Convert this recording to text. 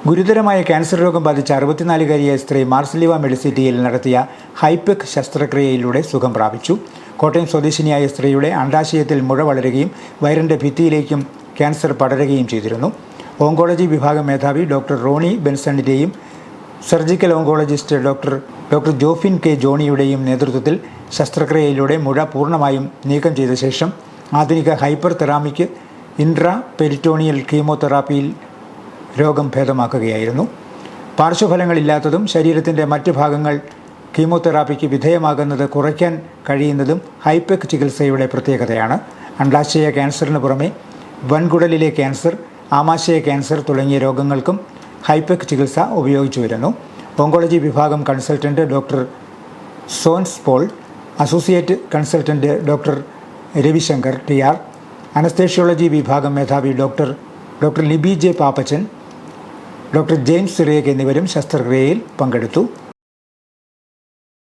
ഗുരുതരമായ ക്യാൻസർ രോഗം ബാധിച്ച 64-കാരിയായ സ്ത്രീ മാർസിലിവ മെഡിസിറ്റിയിൽ നടത്തിയ ഹൈപെക് ശസ്ത്രക്രിയയിലൂടെ സുഖം പ്രാപിച്ചു. കോട്ടയം സ്വദേശിനിയായ സ്ത്രീയുടെ അണ്ഡാശയത്തിൽ മുഴ വളരുകയും വയറിൻ്റെ ഭിത്തിയിലേക്കും ക്യാൻസർ പടരുകയും ചെയ്തിരുന്നു. ഓങ്കോളജി വിഭാഗം മേധാവി ഡോക്ടർ റോണി ബെൻസണിൻ്റെയും surgical oncologist doctor Jofin K ജോണിയുടെയും നേതൃത്വത്തിൽ ശസ്ത്രക്രിയയിലൂടെ മുഴ പൂർണ്ണമായും നീക്കം ചെയ്ത ശേഷം ആധുനിക ഹൈപ്പർ തെറാമിക് ഇൻട്രാ പെരിറ്റോണിയൽ കീമോതെറാപ്പിയിൽ രോഗം ഭേദമാക്കുകയായിരുന്നു. പാർശ്വഫലങ്ങളില്ലാത്തതും ശരീരത്തിൻ്റെ മറ്റ് ഭാഗങ്ങൾ കീമോതെറാപ്പിക്ക് വിധേയമാകുന്നത് കുറയ്ക്കാൻ കഴിയുന്നതും ഹൈപെക് ചികിത്സയുടെ പ്രത്യേകതയാണ്. അണ്ഡാശയ ക്യാൻസറിന് പുറമെ വൻകുടലിലെ ക്യാൻസർ, ആമാശയ ക്യാൻസർ തുടങ്ങിയ രോഗങ്ങൾക്കും ഹൈപെക് ചികിത്സ ഉപയോഗിച്ചു വരുന്നു. ഓങ്കോളജി വിഭാഗം consultant doctor Sons Paul, associate consultant doctor Ravishankar TR, anaesthesiology വിഭാഗം മേധാവി doctor Libi J Pappachan, doctor James Cyriac എന്നിവരും ശസ്ത്രക്രിയയിൽ പങ്കെടുത്തു.